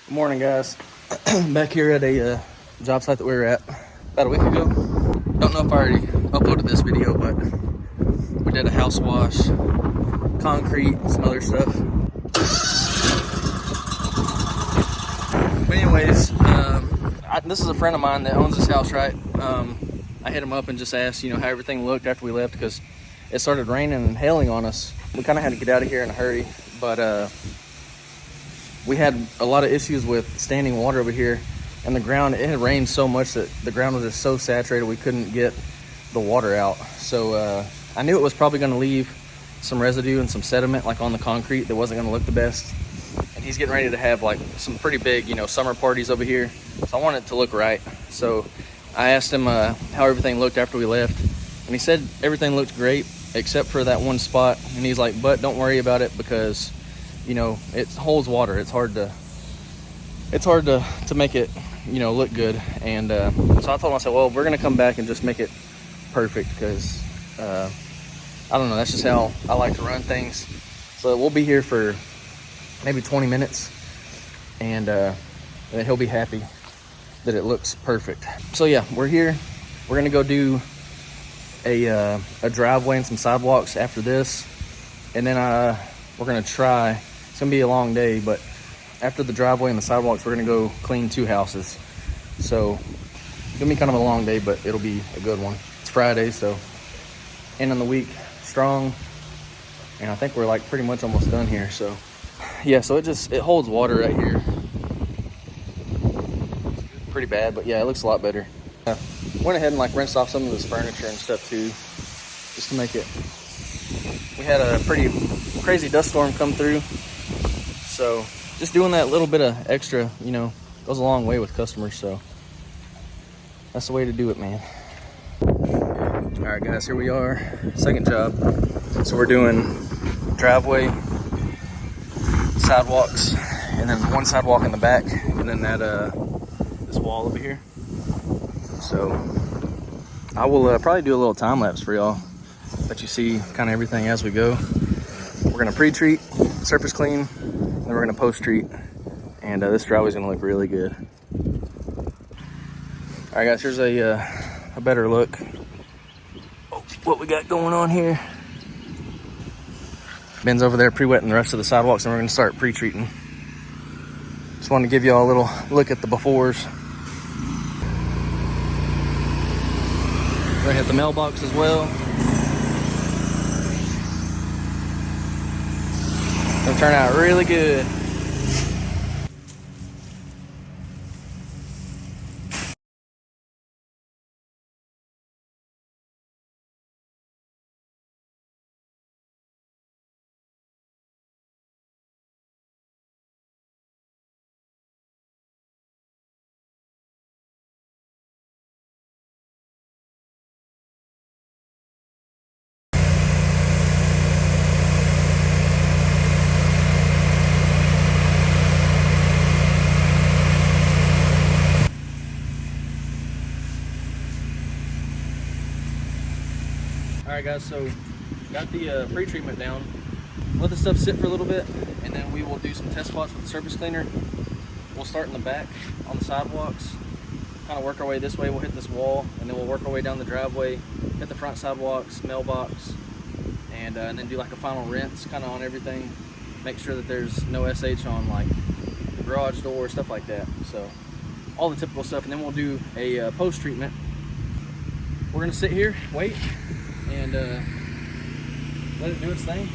Good morning, guys. Back here at a job site that we were at about a week ago. Don't know if I already uploaded this video, but we did a house wash, concrete, some other stuff. But anyways, this is a friend of mine that owns this house, right? I hit him up and just asked, how everything looked after we left, because it started raining and hailing on us. We kind of had to get out of here in a hurry, but we had a lot of issues with standing water over here, and the ground, it had rained so much that the ground was just so saturated we couldn't get the water out. So I knew it was probably going to leave some residue and some sediment like on the concrete that wasn't going to look the best. And he's getting ready to have like some pretty big, summer parties over here. So I wanted it to look right. So I asked him how everything looked after we left, and he said everything looked great except for that one spot. And he's like, but don't worry about it, because it holds water. It's hard to make it, look good. And so I told him, I said, well, we're gonna come back and just make it perfect, because I don't know, that's just how I like to run things. So we'll be here for maybe 20 minutes, and then he'll be happy that it looks perfect. So yeah, we're here. We're gonna go do a driveway and some sidewalks after this, and then we're gonna try. It's gonna be a long day, but after the driveway and the sidewalks, we're gonna go clean 2 houses. So it's gonna be kind of a long day, but it'll be a good one. It's Friday, so end of the week strong, and I think we're like pretty much almost done here. So yeah, so it holds water right here pretty bad, but yeah, it looks a lot better. Went ahead and like rinsed off some of this furniture and stuff too, just to make it. We had a pretty crazy dust storm come through, so just doing that little bit of extra, goes a long way with customers. So that's the way to do it, man. All right, guys, here we are, second job. So we're doing driveway, sidewalks, and then one sidewalk in the back, and then that this wall over here. So I will probably do a little time lapse for y'all, let you see kind of everything as we go. We're gonna pre-treat, surface clean, then we're gonna post-treat, and this driveway's gonna look really good. All right, guys, here's a better look. What we got going on here. Ben's over there pre-wetting the rest of the sidewalks, and we're gonna start pre-treating. Just wanted to give y'all a little look at the befores. We're gonna hit the mailbox as well. It'll turn out really good. All right, guys, so got the pre-treatment down. Let the stuff sit for a little bit, and then we will do some test spots with the surface cleaner. We'll start in the back on the sidewalks, kind of work our way this way. We'll hit this wall, and then we'll work our way down the driveway, hit the front sidewalks, mailbox, and then do like a final rinse kind of on everything. Make sure that there's no SH on like the garage door, stuff like that. So all the typical stuff, and then we'll do a post-treatment. We're gonna sit here, wait, and let it do its thing.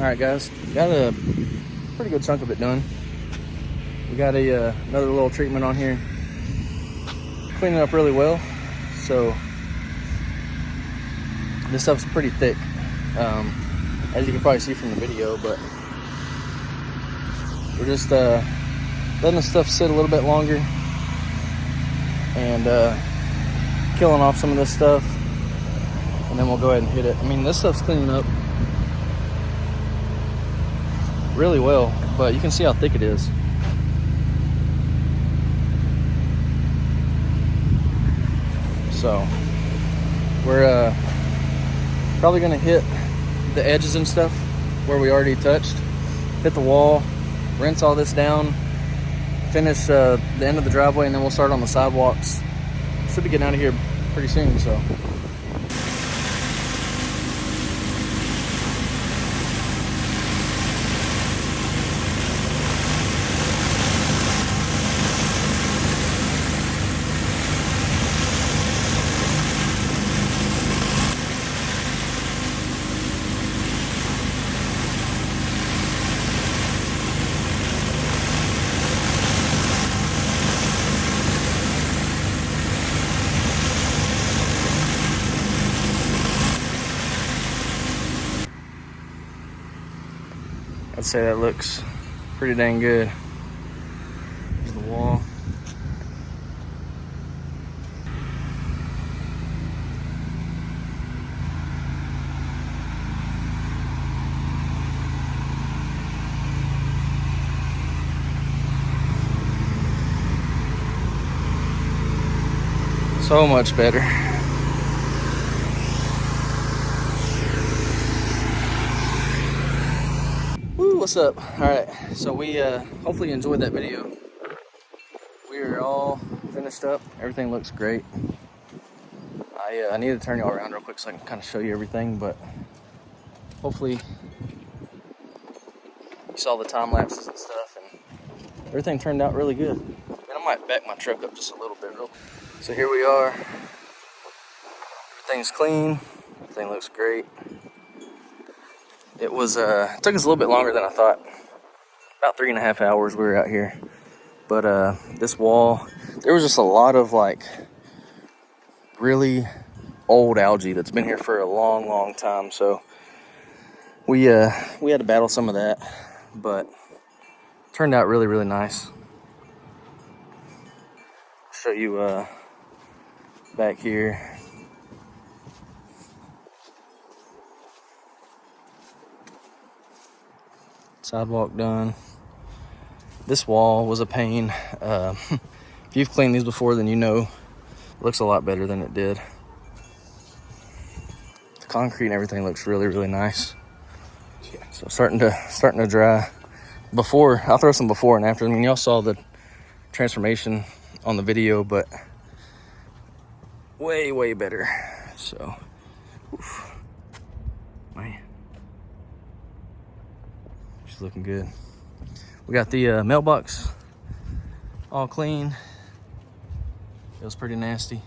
All right, guys, got a pretty good chunk of it done. We got another little treatment on here, cleaning up really well. So this stuff's pretty thick, as you can probably see from the video, but we're just letting the stuff sit a little bit longer and killing off some of this stuff, and then we'll go ahead and hit it. I mean, this stuff's cleaning up really well, but you can see how thick it is. So we're probably gonna hit the edges and stuff where we already touched, hit the wall, rinse all this down, finish the end of the driveway, and then we'll start on the sidewalks. Should be getting out of here pretty soon, so. I'd say that looks pretty dang good. Here's the wall. So much better. Woo, what's up? All right, so we hopefully enjoyed that video. We are all finished up. Everything looks great. I need to turn y'all around real quick so I can kind of show you everything, but hopefully you saw the time lapses and stuff, and everything turned out really good. And I might back my truck up just a little bit. So here we are. Everything's clean. Everything looks great. It was it took us a little bit longer than I thought. About 3.5 hours we were out here. But this wall, there was just a lot of like really old algae that's been here for a long time. So we had to battle some of that, but it turned out really nice. Show you back here. Sidewalk done. This wall was a pain. If you've cleaned these before, then you know it looks a lot better than it did. The concrete and everything looks really nice. Yeah. So starting to dry. Before, I'll throw some before and after. I mean, y'all saw the transformation on the video, but way better. So, oof. Man, she's looking good. We got the mailbox all clean. It was pretty nasty,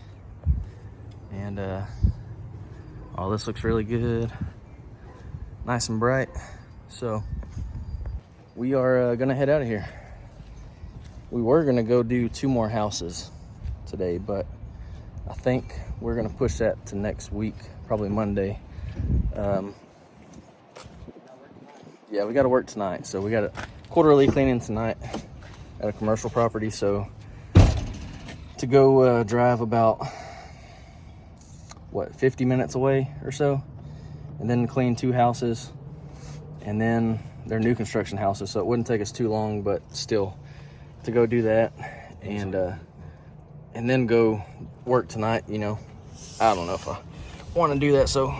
and all this looks really good, nice and bright. So we are gonna head out of here. We were gonna go do 2 more houses today, but I think we're gonna push that to next week, probably Monday. Yeah, we gotta work tonight, so we got a quarterly cleaning tonight at a commercial property. So to go drive about 50 minutes away or so, and then clean 2 houses, and then they're new construction houses, so it wouldn't take us too long, but still to go do that and then go work tonight. You know, I don't know if I want to do that. So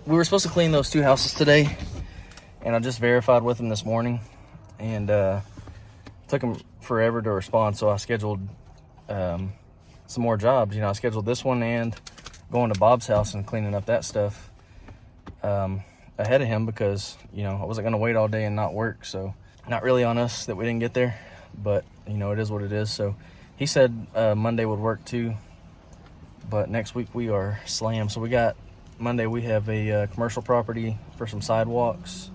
we were supposed to clean those 2 houses today, and I just verified with them this morning, and took them forever to respond. So I scheduled some more jobs. You know, I scheduled this one and going to Bob's house and cleaning up that stuff ahead of him, because, you know, I wasn't going to wait all day and not work. So not really on us that we didn't get there, but, you know, it is what it is. So he said Monday would work too, but next week we are slammed. So we got Monday we have a commercial property for some sidewalks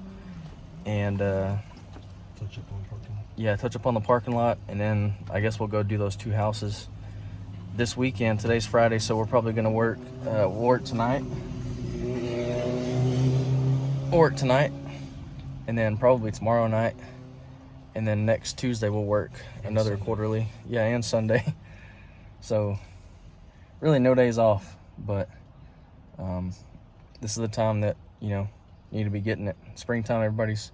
and Touch up on parking. yeah, touch up on the parking lot, and then I guess we'll go do those 2 houses this weekend. Today's Friday, so we're probably gonna work tonight. Work tonight, and then probably tomorrow night, and then next Tuesday we'll work another Sunday. quarterly. Yeah, and Sunday. So really no days off, but this is the time that, you know, need to be getting it. Springtime, everybody's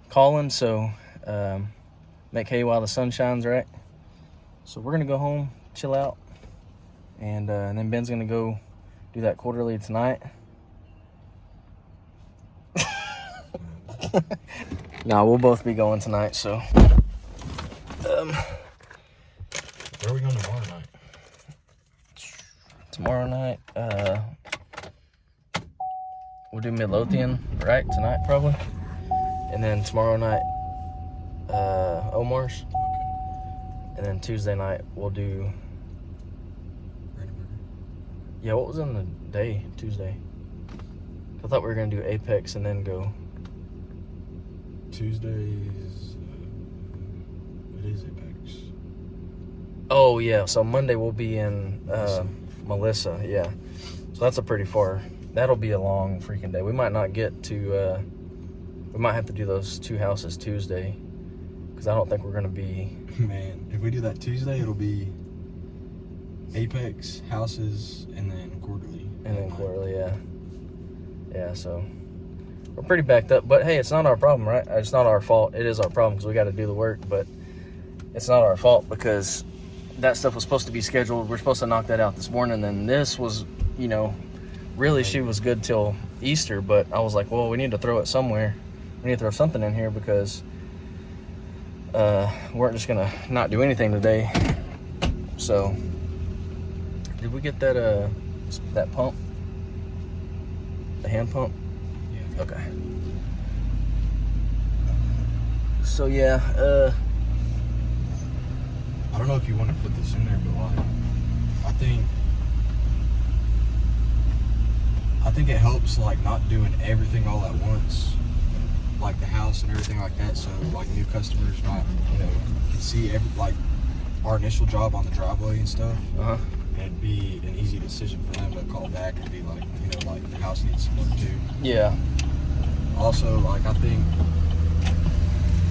calling, so make hay while the sun shines, right? So we're gonna go home, chill out, and then Ben's gonna go do that quarterly tonight. No, we'll both be going tonight, so Where are we going tomorrow night? tomorrow night we'll do Midlothian, right? Tonight probably, and then tomorrow night Omar's, and then Tuesday night we'll do yeah, what was in the day Tuesday? I thought we were gonna do Apex and then go Tuesdays. It is Apex. oh yeah, so Monday we'll be in Melissa, yeah, so that's a pretty far, that'll be a long freaking day. We might not get to we might have to do those 2 houses Tuesday, because I don't think we're gonna be. Man, if we do that Tuesday, it'll be Apex, houses, and then quarterly. Quarterly, yeah, so we're pretty backed up, but hey, it's not our problem, right? It's not our fault. It is our problem because we got to do the work, but it's not our fault because that stuff was supposed to be scheduled. We're supposed to knock that out this morning, and this was, you know, really she was good till Easter, but I was like, well, we need to throw it somewhere. We need to throw something in here because we weren't just gonna not do anything today. So did we get that pump, the hand pump? Yeah. Okay. So yeah, I don't know if you want to put this in there, but like, I think it helps like not doing everything all at once, like the house and everything like that. So like new customers might, you know, can see like our initial job on the driveway and stuff. It'd be an easy decision for them to call back and be like, you know, like the house needs some work too. yeah, Also, like I think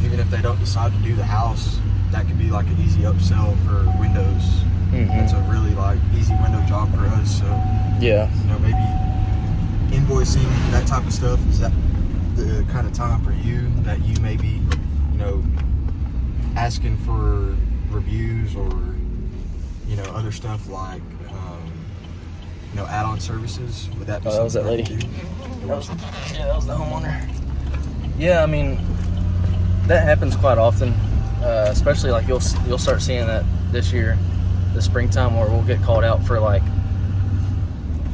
even if they don't decide to do the house, that could be like an easy upsell for windows. It's a really like easy window job for us. So yeah, you know, maybe invoicing, that type of stuff, is that the kind of time for you that you maybe, you know, asking for reviews or, you know, other stuff like, you know, add-on services? Would that be that was that lady. That was the homeowner. Yeah, I mean, that happens quite often, especially like you'll start seeing that this year, the springtime, where we'll get called out for like,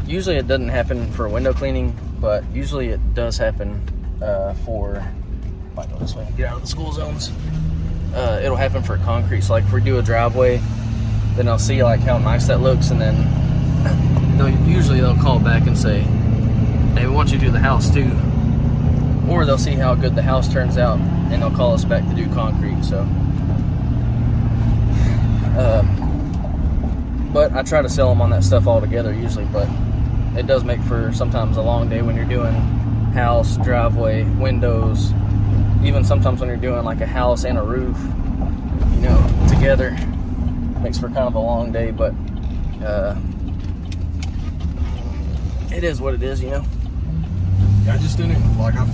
usually it doesn't happen for window cleaning, but usually it does happen for, might go this way, get out of the school zones. It'll happen for concrete. So like if we do a driveway, then I'll see like how nice that looks, and then they'll call back and say, hey, we want you to do the house too. Or they'll see how good the house turns out and they'll call us back to do concrete. So but I try to sell them on that stuff all together usually, but it does make for sometimes a long day when you're doing house, driveway, windows, even sometimes when you're doing like a house and a roof, you know, together. Makes for kind of a long day, but it is what it is, you know. Yeah, I just didn't like. I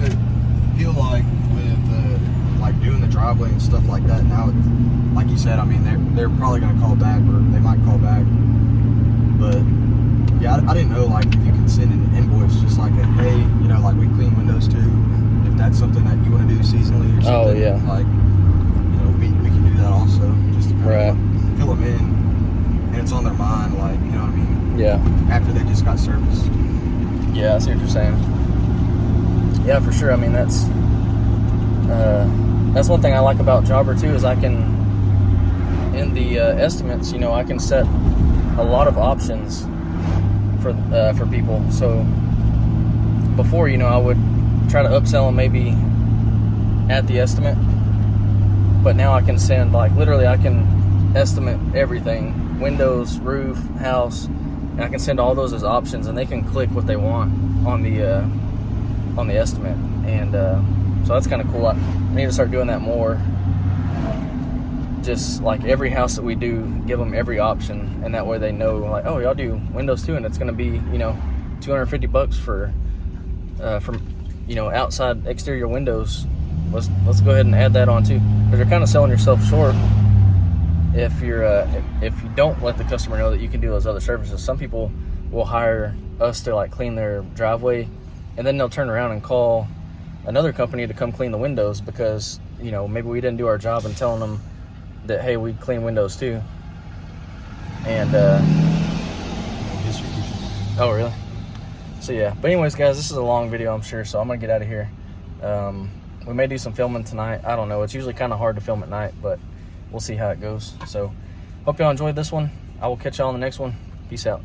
feel like with like doing the driveway and stuff like that. Now, like you said, I mean, they're probably gonna call back, or they might call back. But yeah, I didn't know like if you can send an invoice, just like a, hey, you know, like we clean windows too. If that's something that you want to do seasonally or something. Oh yeah. Like, you know, we can do that also, just to kind Right. of fill them in, and it's on their mind, like, you know what I mean? Yeah. After they just got service. Yeah, I see what you're saying. Yeah, for sure. I mean, that's one thing I like about Jobber too, is I can, in the estimates, you know, I can set a lot of options for people. So before, you know, I would try to upsell them maybe at the estimate, but now I can send, like, literally I can estimate everything: windows, roof, house, and I can send all those as options, and they can click what they want on the estimate. And so that's kind of cool. I need to start doing that more. Just like every house that we do, give them every option, and that way they know, like, oh, y'all do windows too, and it's going to be, you know, $250 for you know, outside exterior windows. Let's go ahead and add that on too, because you're kind of selling yourself short if you don't let the customer know that you can do those other services. Some people will hire us to, like, clean their driveway, and then they'll turn around and call another company to come clean the windows because, you know, maybe we didn't do our job in telling them that, hey, we clean windows too. And oh, really? So yeah, but anyways, guys, this is a long video, I'm sure, so I'm gonna get out of here. We may do some filming tonight. I don't know, it's usually kind of hard to film at night, but we'll see how it goes. So hope y'all enjoyed this one. I will catch y'all on the next one. Peace out.